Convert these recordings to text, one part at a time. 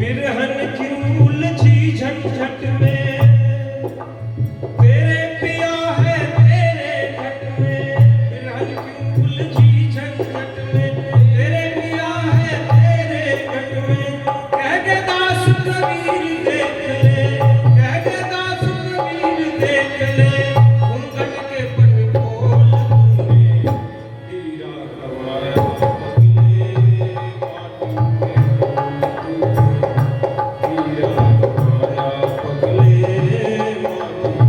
बिरहन क्यों उलझी झंझट में, तेरे पिया है तेरे घट में। बिरहन क्यों उलझी झंझट में, तेरे पिया है तेरे घट में। कह के दास कबीर देख ले, कह के दास कबीर देख ले, घूंघट के पट खोल तूने हीरा गवाया पगले माटी के हीरा गवाया पगले माटी के।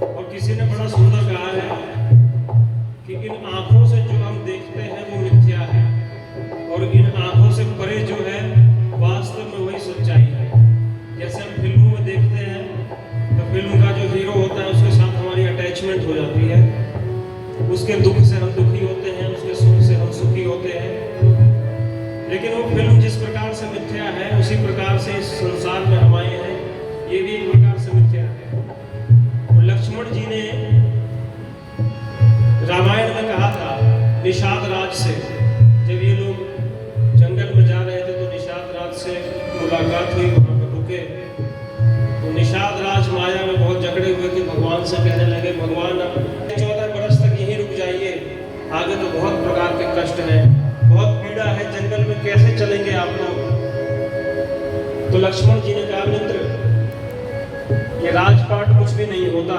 और किसी ने बड़ा सुंदर कहा है कि इन आंखों से जो हम देखते हैं वो मिथ्या है, और इन आंखों से परे जो है वास्तव में वही सच्चाई है। जैसे हम फिल्मों में देखते हैं तो फिल्म का जो हीरो होता है उसके साथ हमारी अटैचमेंट हो जाती है, उसके दुख से हम दुखी होते हैं, उसके सुख से हम सुखी होते हैं। लेकिन वो फिल्म जिस प्रकार से मिथ्या है उसी प्रकार से इस संसार में हम आए हैं, ये भी एक प्रकार से मिथ्या है। और लक्ष्मण जी ने रामायण में कहा था निषाद राज से, जब ये लोग जंगल में जा रहे थे तो निषाद राज से मुलाकात हुई, वहां पर रुके तो निषाद राज माया में बहुत झगड़े हुए थे। भगवान से कहने लगे भगवान अब 14 बरस तक यहीं रुक जाइए, आगे तो बहुत प्रकार के कष्ट हैं, बहुत पीड़ा है, जंगल में कैसे चलेंगे आप लोग। तो लक्ष्मण जी ने कहा मित्र, ये राजपाट कुछ भी नहीं होता,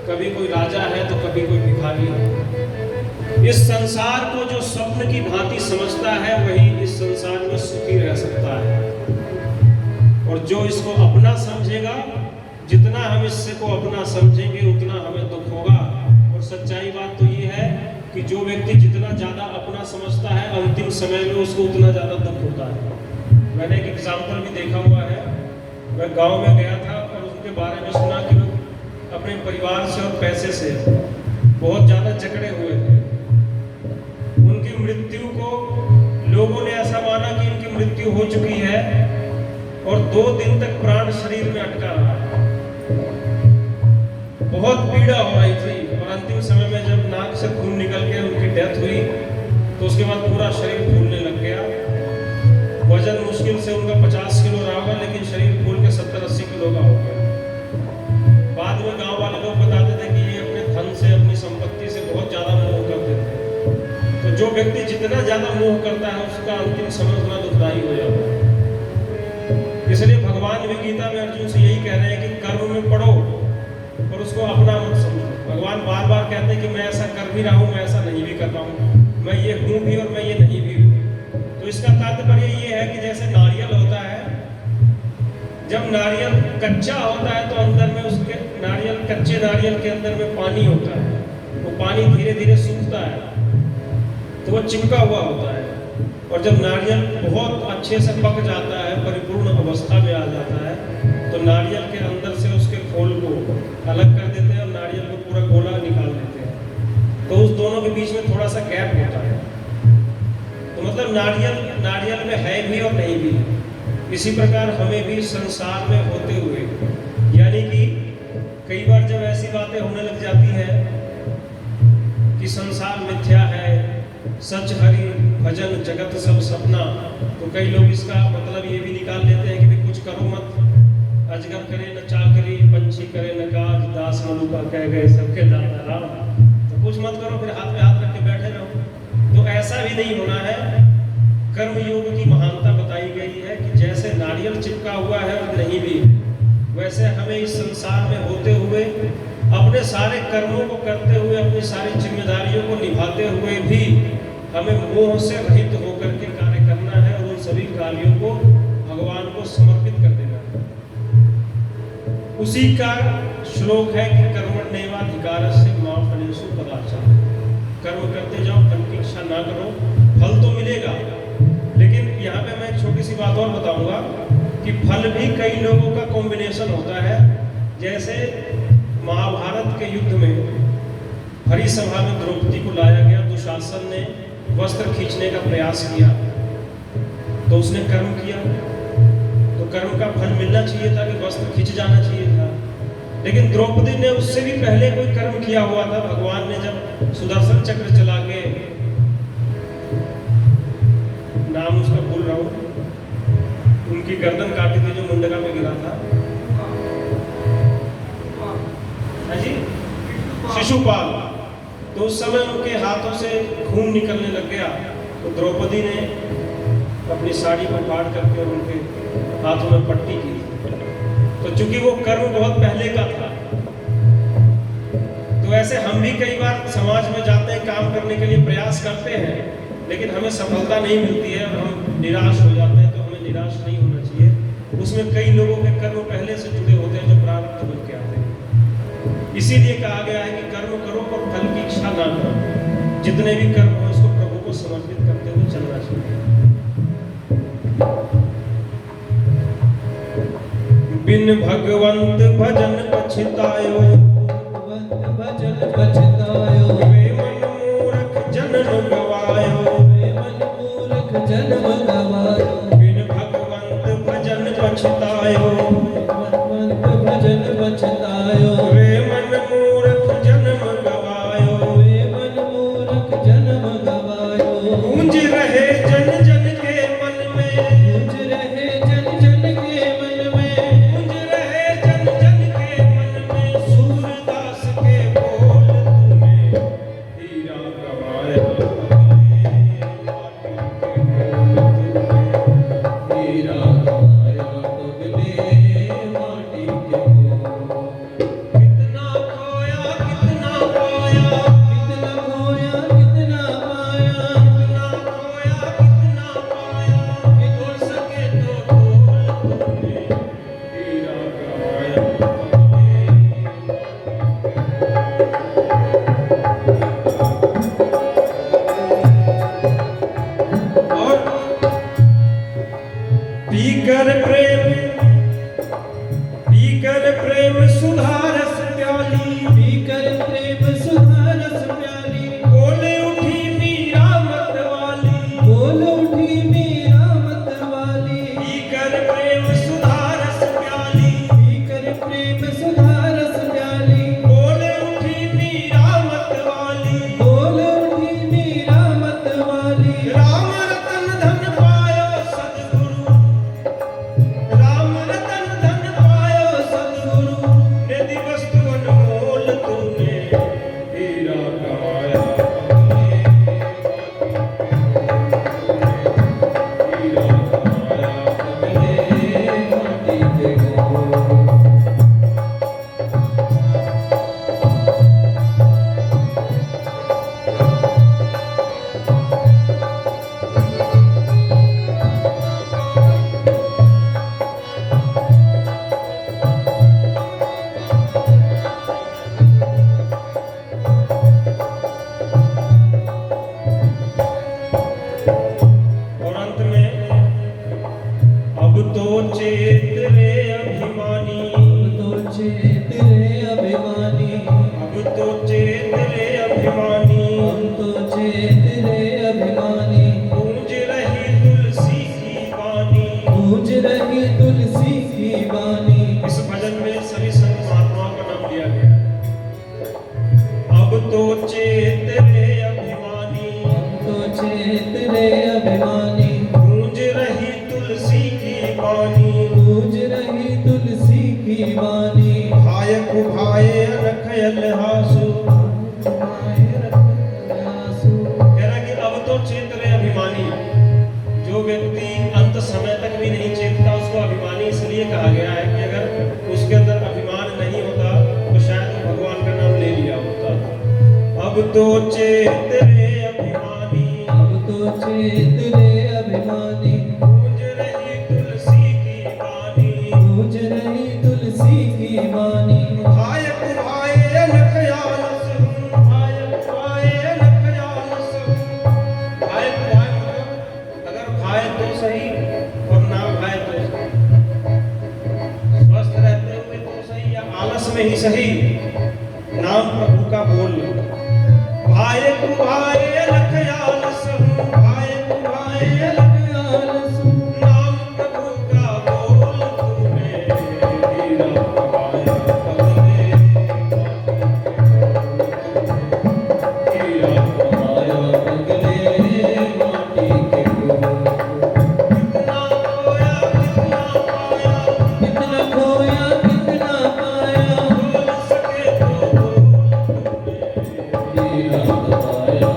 कभी कोई राजा है तो कभी कोई भिखारी है। इस संसार को जो स्वप्न की भांति समझता है वही इस संसार में सुखी रह सकता है, और जो इसको अपना समझेगा, जितना हम इससे को अपना समझेंगे उतना हमें दुख होगा। और सच्चाई बात तो ये है कि जो व्यक्ति जितना ज्यादा अपना समझता है अंतिम समय में उसको उतना ज्यादा दुख होता है। मैंने एक एग्जाम्पल भी देखा हुआ है, मैं गांव में गया था और उनके बारे में सुना कि वो अपने परिवार से और पैसे से बहुत ज़्यादा जकड़े हुए थे। उनकी मृत्यु को लोगों ने ऐसा माना कि इनकी मृत्यु हो चुकी है, और 2 दिन तक प्राण शरीर में अटका रहा। बहुत पीड़ा हो रही थी, और अंतिम समय में जब नाक से खून निकल के उनकी डेथ हुई तो उसके बाद पूरा शरीर फूलने लग गया। वजन मुश्किल से उनका 50 किलो रहा होगा, लेकिन शरीर फूल के 70-80 किलो का हो गया। बाद में गांव वाले लोग बताते थे कि ये अपने धन से, अपनी संपत्ति से बहुत ज्यादा मोह करते थे। तो जो व्यक्ति जितना ज्यादा मोह करता है उसका अंतिम समय उतना दुखदायी हो जाता है। इसलिए भगवान भी गीता में अर्जुन से यही कह रहे हैं कि कर्म में पड़ो और उसको अपना मत समझो। भगवान बार बार कहते हैं कि मैं ऐसा कर भी रहा हूँ, मैं ऐसा नहीं भी कर रहा हूँ, मैं ये हूँ भी और मैं ये नहीं भी हूँ। तो इसका तात्पर्य ये है कि जैसे नारियल होता है, जब नारियल कच्चा होता है तो अंदर में उसके कच्चे नारियल के अंदर में पानी होता है, वो पानी धीरे धीरे सूखता है तो वो चिपका हुआ होता है। और जब नारियल बहुत अच्छे से पक जाता है, परिपूर्ण अवस्था में आ जाता है, तो नारियल के अंदर से उसके खोल को अलग कर देते हैं और नारियल को पूरा गोला निकाल देते हैं। तो उस दोनों के बीच में थोड़ा सा गैप होता है। तो मतलब नारियल में है भी और नहीं भी। इसी प्रकार हमें भी संसार में होते हुए, यानी कि कई बार जब ऐसी बातें होने लग जाती हैं कि संसार मिथ्या है, सच हरि भजन जगत सब सपना, तो कई लोग इसका मतलब ये भी निकाल लेते हैं कि भी कुछ करो मत, अजगर करे न चाकरी, पंछी करे न काज, दास मनुका कह गए सबके दाता राम। तो कुछ मत करो, फिर हाथ में हाथ रख के बैठे रहो। तो ऐसा भी नहीं होना है। कर्म योग की महानता बताई गई है कि जैसे नारियल चिपका हुआ है और नहीं भी, वैसे हमें इस संसार में होते हुए, अपने सारे कर्मों को करते हुए, अपनी सारी जिम्मेदारियों को निभाते हुए भी हमें मोह से रहित होकर के कार्य करना है, और उन सभी कार्यों को भगवान को समर्पित कर देना है। उसी का श्लोक है कि कर्मण्येवाधिकारस्य मा फलेषु कदाचन। कर्म करते जाओ, फल की इच्छा ना करो, फल तो मिलेगा। लेकिन यहाँ पे मैं एक छोटी सी बात और बताऊंगा कि फल भी कई लोगों का कॉम्बिनेशन होता है। जैसे महाभारत के युद्ध में हरी सभा में द्रौपदी को लाया गया, दुशासन ने वस्त्र खींचने का प्रयास किया तो उसने कर्म किया, तो कर्म का फल मिलना चाहिए था कि वस्त्र खींच जाना चाहिए था। लेकिन द्रौपदी ने उससे भी पहले कोई कर्म किया हुआ था। भगवान ने जब सुदर्शन चक्र चला के, नाम उसका भूल रहा हूं, उनकी गर्दन काटी थी जो मुंडका में गिरा था, जी शिशुपाल, तो उस समय उनके हाथों से खून निकलने लग गया, तो द्रौपदी ने अपनी साड़ी को फाड़ करके और उनके हाथों में पट्टी की। तो चूंकि वो कर्म बहुत पहले का था, तो ऐसे हम भी कई बार समाज में जाते हैं, काम करने के लिए प्रयास करते हैं, लेकिन हमें सफलता नहीं मिलती है और हम निराश हो जाते हैं। तो हमें निराश नहीं होना चाहिए। उसमें कई लोगों के कर्म पहले से जुड़े होते हैं जो प्रारब्ध बन के आते हैं। इसीलिए कहा गया है कि कर्म करो पर फल की इच्छा ना करो। जितने भी कर्म हो उसको प्रभु को समर्पित करते हुए चलना चाहिए। बिन भगवंत भजन पछतायो, भजन पछतायो, वे मन मूर्ख जन्म गवायो, वे मन मूर्ख जन्म गवायो। बिन भगवंत भजन पछतायो, भजन पछतायो, वे मन मूर्ख जन्म गवायो, वे मन मूर्ख जन्म गवायो। गूंज रहे जन जन के मन में, गूंज रहे जन जन के मन में, गूंज रहे जन जन के मन में, सूरदास के बोल तूने हीरा गवाया, हीरा गवाया पगले माटी के बोल। कितना खोया कितना पाया, कितना खोया कितना पाया, कितना खोया कितना पाया, कि तोड़ सके तो तोल तूने हीरा गवाया। और पीकर प्रेम सुधारस प्याली, पीकर प्रेम सुधारस प्याली, बोले उठी मीरा मत वाली, बोल उठी मीरा मत वाली। पीकर प्रेम सुधारस प्याली, पीकर प्रेम सुधारस प्याली, बोले उठी मीरा मत वाली, बोल उठी मीरा मत वाली। राम रतन धन पायो सद्गुरु, राम रतन धन पायो सद्गुरु, निधि वस्तु अनमोल तूने हीरा गवाया, हीरा गवाया। पगले माटी के बोल। और अंत में, अब तो चेत रे अभिमानी, अब तो चेत रे अभिमानी, अब तो चेत रे अभिमानी, अब तो चेत रे अभिमानी। गूंज रही तुलसी की वाणी। गूंज रही तुलसी की वाणी। इस भजन में सभी संत महात्माओं का नाम लिया गया है। अब तो चेत रे अभिमानी, अब तो चेत रे अभिमानी, गूंज रही तुलसी की वाणी, गूंज रही तुलसी की वाणी। भाय कुभाय अनख अलहासु। कह रहा कि अब तो चेत रे अभिमानी। जो व्यक्ति अंत समय तक भी नहीं चेतता उसको अभिमानी इसलिए कहा गया है कि अगर उसके अंदर अभिमान नहीं होता तो शायद वो भगवान का नाम ले लिया होता। अब तो चेत रे अभिमानी, अब तो चेत रे अभिमानी, गूंज रही तुलसी की वाणी, गूंज रही तुलसी की वाणी। भाय कुभाय अनख आलस, भाय कुभाय अनख आलस। भाय कुभाय मतलब अगर भाय तो सही और ना भाय तो सही, स्वस्थ रहते हुए तो सही या आलस मानस में ही सही नाम प्रभु का बोल। भाए कुभाए लखयाल सहु, भाए कुभाए लखयाल सहु, नाम प्रभु का बोल तूने हीरा पाया पगले, हीरा पाया पगले माटी के गोल। कितना खोया कितना पाया, कितना खोया कितना पाया, बोल सके तो बोल तूने हीरा पाया